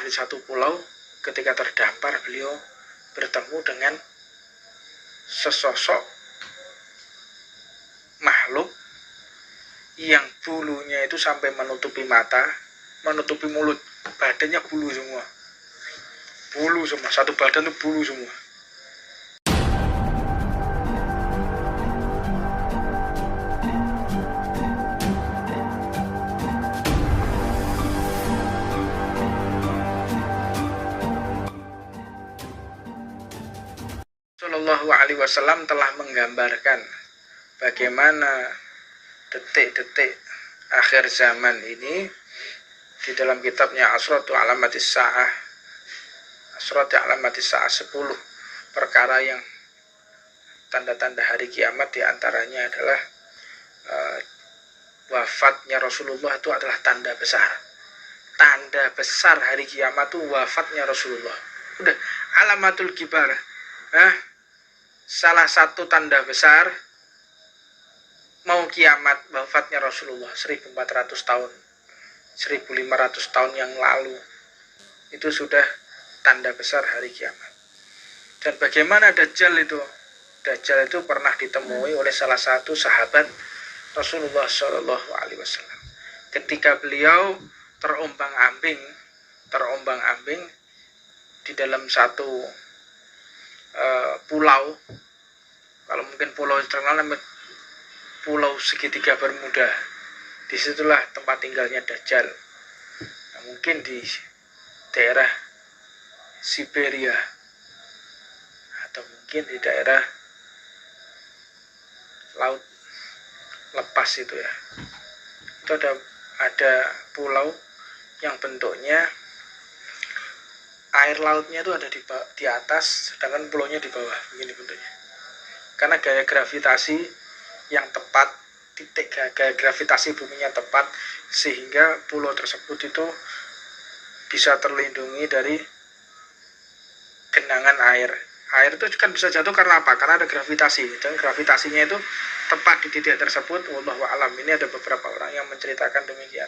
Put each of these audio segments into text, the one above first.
di satu pulau. Ketika terdampar, beliau bertemu dengan sesosok makhluk yang bulunya itu sampai menutupi mata, menutupi mulut, badannya bulu semua, satu badan itu bulu semua. Shallallahu alaihi wasallam telah menggambarkan bagaimana detik-detik akhir zaman ini di dalam kitabnya Asratu Alamatis Sa'ah, 10 perkara yang tanda-tanda hari kiamat. Diantaranya adalah wafatnya Rasulullah. Itu adalah tanda besar hari kiamat itu wafatnya Rasulullah. Udah alamatul kibar. Salah satu tanda besar mau kiamat wafatnya Rasulullah 1400 tahun 1500 tahun yang lalu. Itu sudah tanda besar hari kiamat. Dan bagaimana Dajjal itu? Dajjal itu pernah ditemui oleh salah satu sahabat Rasulullah Shallallahu Alaihi Wasallam. Ketika beliau terombang-ambing di dalam satu pulau, kalau mungkin pulau terkenal namanya Pulau Segitiga Bermuda. Disitulah tempat tinggalnya Dajjal. Nah, mungkin di daerah Siberia atau mungkin di daerah laut lepas itu ya. Itu ada pulau yang bentuknya air lautnya itu ada di atas, sedangkan pulaunya di bawah, begini bentuknya. Karena gaya gravitasi yang tepat, titik gaya gravitasi buminya tepat, sehingga pulau tersebut itu bisa terlindungi dari genangan air. Air itu kan bisa jatuh karena apa? Karena ada gravitasi, dan gravitasinya itu tepat di titik tersebut. Wallahu a'lam. Ini ada beberapa orang yang menceritakan demikian.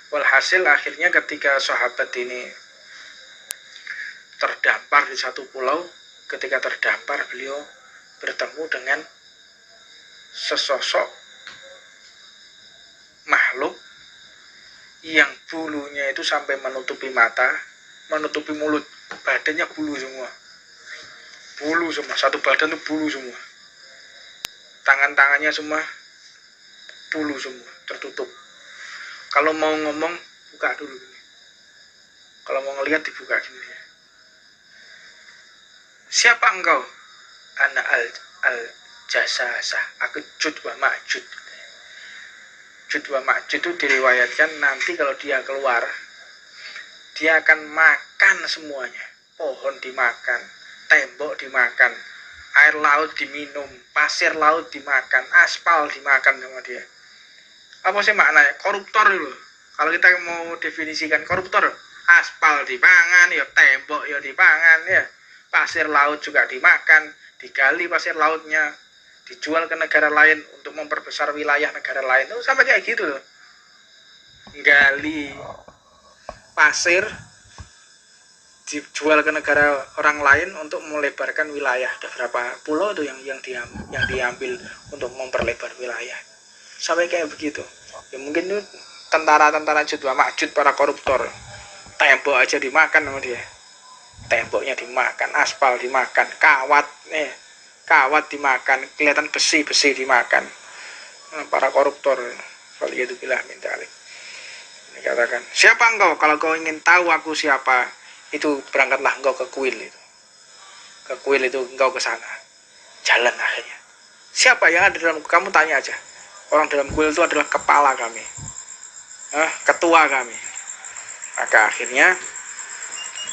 Walhasil akhirnya ketika sahabat ini terdampar di satu pulau, ketika terdampar beliau bertemu dengan sesosok makhluk yang bulunya itu sampai menutupi mata, menutupi mulut, badannya bulu semua, satu badan itu bulu semua, tangan-tangannya semua bulu semua, tertutup. Kalau mau ngomong buka dulu, kalau mau ngelihat dibuka gini ya. Siapa engkau? Ana al-jasasah, aku Jud wa Ma'jud. Jud wa Ma'jud itu diriwayatkan nanti kalau dia keluar, dia akan makan semuanya. Pohon dimakan, tembok dimakan, air laut diminum, pasir laut dimakan, aspal dimakan sama dia. Apa sih maknanya? Koruptor dulu. Kalau kita mau definisikan koruptor, aspal dipangan, ya tembok ya dipangan, ya pasir laut juga dimakan, digali pasir lautnya, dijual ke negara lain untuk memperbesar wilayah negara lain. Itu sampai kayak gitu loh. Gali pasir dijual ke negara orang lain untuk melebarkan wilayah. Ada berapa pulau tuh yang diambil untuk memperlebar wilayah. Sampai kayak begitu. Ya mungkin itu tentara-tentara Jud wa Ma'jud, para koruptor. Tembok aja dimakan sama dia. Temboknya dimakan, aspal dimakan, kawat dimakan, kelihatan besi dimakan. Para koruptor, waliyadzubillah min dzalik. Ini katakan, siapa engkau? Kalau kau ingin tahu aku siapa, itu berangkatlah engkau ke kuil itu. Ke kuil itu engkau ke sana. Jalan akhirnya. Siapa yang ada dalam, kamu tanya aja. Orang dalam kuil itu adalah kepala kami, ketua kami. Maka akhirnya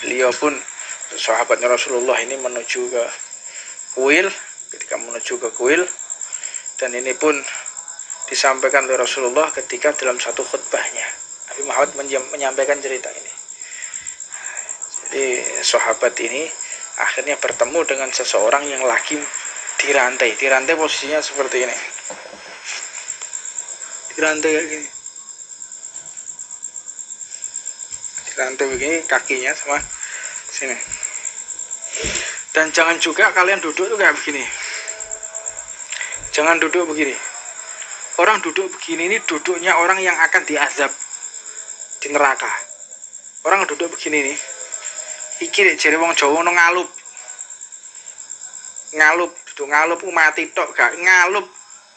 beliau pun, sahabatnya Rasulullah ini menuju ke kuil. Ketika menuju ke kuil, dan ini pun disampaikan oleh Rasulullah ketika dalam satu khutbahnya. Nabi Muhammad menyampaikan cerita ini. Jadi sahabat ini akhirnya bertemu dengan seseorang yang lagi dirantai. Dirantai posisinya seperti ini. Dirantai kayak gini. Rantai begini kakinya sama sini. Dan jangan juga kalian duduk tuh kayak begini. Jangan duduk begini. Orang duduk begini ini duduknya orang yang akan diazab di neraka. Orang duduk begini nih. Iki jare wong Jawa ono ngalup. Ngalup, duduk ngalup mati tok gak ngalup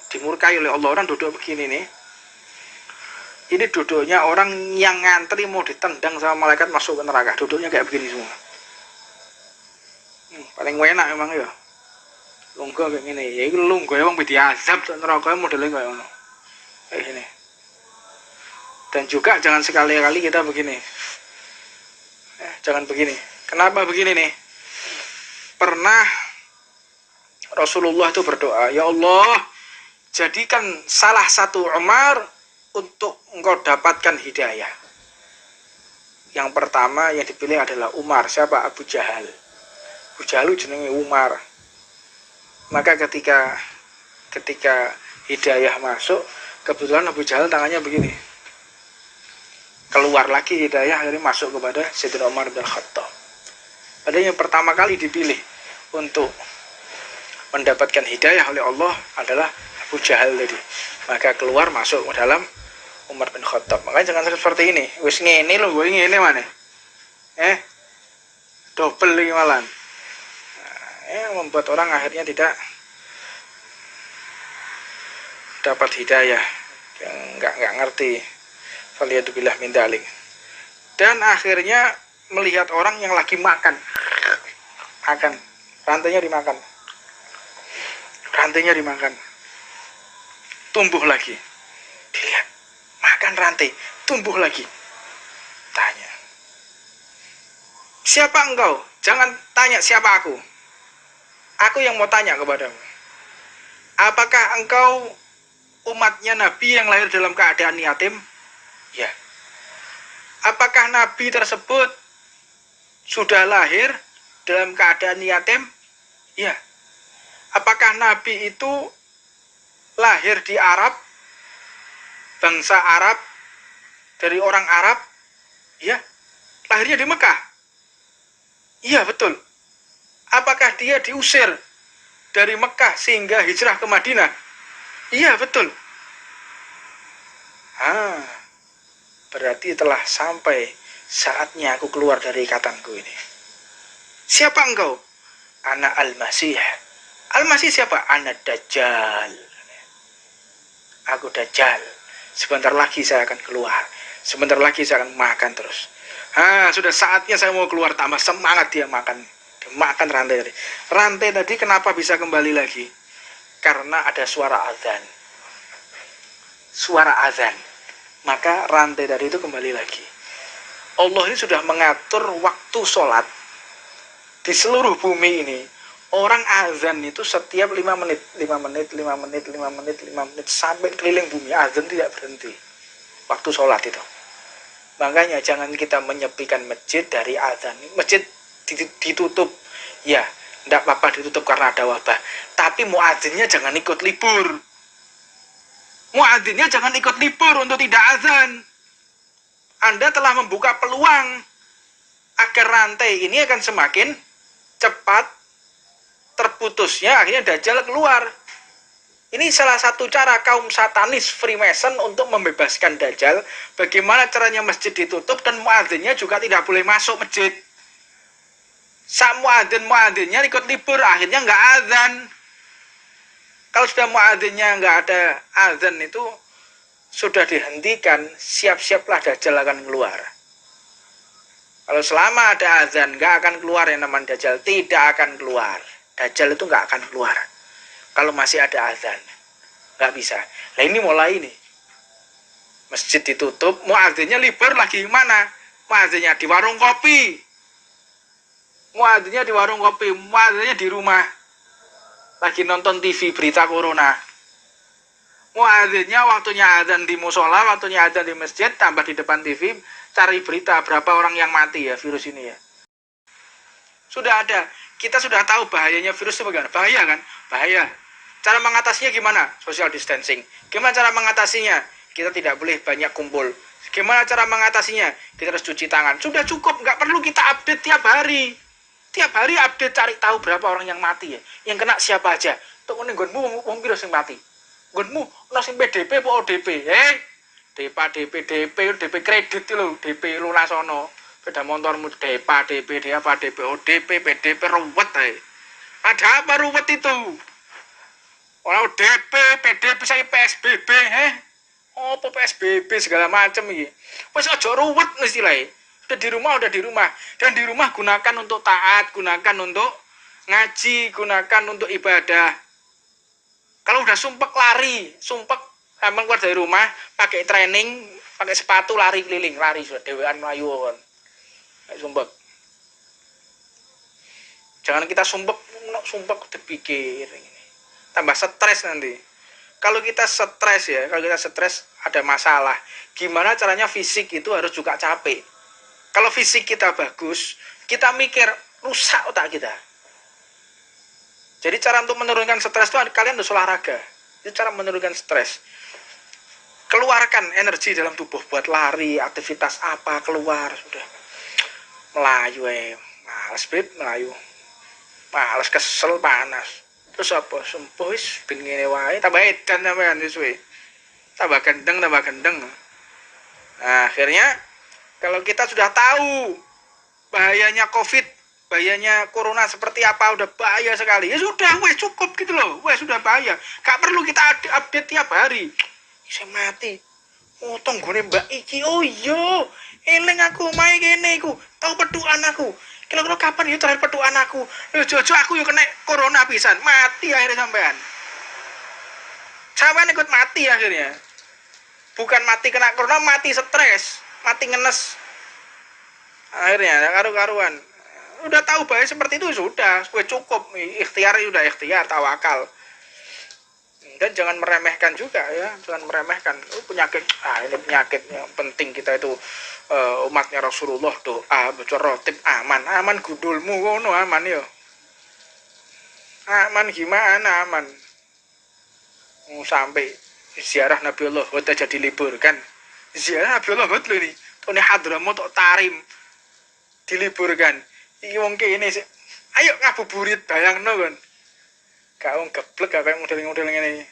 dimurkai oleh Allah. Orang duduk begini nih. Ini duduknya orang yang ngantri mau ditendang sama malaikat masuk ke neraka. Duduknya kayak begini semua. Paling enak emang ya. Lungguh kayak gini. Ya itu lungguh emang diazab di neraka modelnya kayak ngono. Kayak gini. Dan juga jangan sekali-kali kita begini. Jangan begini. Kenapa begini nih? Pernah Rasulullah itu berdoa, ya Allah, jadikan salah satu Umar untuk engkau dapatkan hidayah. Yang pertama yang dipilih adalah Umar. Siapa? Abu Jahal. Abu Jahal jenenge Umar. Maka ketika hidayah masuk, kebetulan Abu Jahal tangannya begini. Keluar lagi hidayah, akhirnya masuk kepada Sayyidina Umar bin Khattab. Padahal yang pertama kali dipilih untuk mendapatkan hidayah oleh Allah adalah Abu Jahal tadi. Maka keluar masuk ke dalam Umar bin Khattab. Makanya jangan seperti ini. Wis ngene lho, gue ngene mana? Double lagi malan. Membuat orang akhirnya tidak dapat hidayah. Enggak ngerti. Faliyatubillah min dalik. Dan akhirnya melihat orang yang lagi makan, rantainya dimakan, tumbuh lagi, dilihat, makan rantai, tumbuh lagi, tanya, siapa engkau? Jangan tanya siapa aku yang mau tanya kepadamu, apakah engkau umatnya Nabi yang lahir dalam keadaan yatim? Ya. Apakah Nabi tersebut sudah lahir dalam keadaan yatim? Ya. Apakah Nabi itu lahir di Arab, bangsa Arab, dari orang Arab? Ya. Lahirnya di Mekah? Iya, betul. Apakah dia diusir dari Mekah sehingga hijrah ke Madinah? Iya, betul. Berarti telah sampai saatnya aku keluar dari ikatanku ini. Siapa engkau? Ana Al-Masih. Al-Masih siapa? Ana Dajjal. Aku Dajjal. Sebentar lagi saya akan keluar. Sebentar lagi saya akan makan terus. Sudah saatnya saya mau keluar. Tambah semangat dia makan. Dia makan rantai tadi. Rantai tadi kenapa bisa kembali lagi? Karena ada suara azan. Suara azan. Maka rantai tadi itu kembali lagi. Allah ini sudah mengatur waktu sholat di seluruh bumi ini. Orang azan itu setiap 5 menit sampai keliling bumi, azan tidak berhenti. Waktu sholat itu. Makanya jangan kita menyepikan masjid dari azan. Masjid ditutup. Ya, tidak apa-apa ditutup karena ada wabah. Tapi muadzinnya jangan ikut libur. Muadzinnya jangan ikut libur untuk tidak azan. Anda telah membuka peluang agar rantai ini akan semakin cepat terputusnya, akhirnya Dajjal keluar. Ini salah satu cara kaum satanis Freemason untuk membebaskan Dajjal. Bagaimana caranya masjid ditutup dan muadzinnya juga tidak boleh masuk masjid. Sak muadzinnya ikut libur, akhirnya nggak azan. Kalau sudah muadzinnya nggak ada azan itu sudah dihentikan, siap-siaplah Dajjal akan keluar. Kalau selama ada azan, nggak akan keluar yang namanya Dajjal, tidak akan keluar. Dajjal itu nggak akan keluar. Kalau masih ada azan, nggak bisa. Nah ini mulai nih, masjid ditutup, muadzinnya libur lagi mana? Muadzinnya di warung kopi, muadzinnya di warung kopi, muadzinnya di rumah, lagi nonton TV berita corona. Muadzinnya waktunya azan di musola, waktunya azan di masjid, tambah di depan TV, cari berita berapa orang yang mati ya virus ini ya. Sudah ada, kita sudah tahu bahayanya virus itu bagaimana. Bahaya kan? Bahaya. Cara mengatasinya gimana? Social distancing. Gimana cara mengatasinya? Kita tidak boleh banyak kumpul. Gimana cara mengatasinya? Kita harus cuci tangan. Sudah cukup, nggak perlu kita update tiap hari. Tiap hari update cari tahu berapa orang yang mati ya. Yang kena siapa aja. Tok ngene nggonmu wong piro sing mati? Nggonmu ono sing PDP apa ODP? DP kredit lho, DP lunas ono. Sepeda motormu DP, ODP, PDP ruwet ae. Ada apa ruwet itu? Orang DP, PDP saya PSBB, apa PSBB segala macam iki. Wis aja ruwet istilahnya. Udah di rumah. Dan di rumah gunakan untuk taat, gunakan untuk ngaji, gunakan untuk ibadah. Kalau udah sumpek lari, emang keluar dari rumah, pakai training, pakai sepatu lari keliling, lari sudah dewean melayu kan. Sumpek. Jangan kita sumpek dipikir. Tambah stres nanti. Kalau kita stres ada masalah. Gimana caranya fisik itu harus juga capek. Kalau fisik kita bagus, kita mikir rusak otak kita. Jadi cara untuk menurunkan stres itu kalian harus olahraga. Itu cara menurunkan stres. Keluarkan energi dalam tubuh buat lari, aktivitas apa keluar sudah. Melayu males melayu. Males kesel panas. Terus apa? Sempuh wis ben ngene wae, tambah edan sampean wis we. Tambah gendeng. Nah, akhirnya kalau kita sudah tahu bahayanya Covid, bahayanya corona seperti apa, udah bahaya sekali. Ya sudah, wes cukup gitu loh. Wes sudah bahaya. Gak perlu kita update tiap hari. Saya mati. Oh, tonggone Mbak iki. Oh iya, eling aku main kene iku. Tahu peduan aku. Kira-kira kapan ya terakhir peduan aku? Jojo aku yo kena corona pisan. Mati akhirnya sampean. Sampean ikut mati akhirnya. Bukan mati kena corona, mati stres, mati ngenes. Akhirnya karu-karuan. Udah tahu bahaya seperti itu sudah, cukup. Ikhtiar, tawakal. Dan jangan meremehkan juga ya, jangan meremehkan. Penyakit, ini penyakit yang penting kita itu umatnya Rasulullah doa, baca rotib aman gudulmu ngono aman yo. Aman gimana aman? Sampai ziarah Nabiullah Hud aja diliburkan. Ziarah Nabiullah Hud lho ini. Tone Hadramaut Tarim diliburkan. Iki wong kene sik. Ayo ngabuburit bayangno kon. Gak wong geblek gak kayak model-model ngene.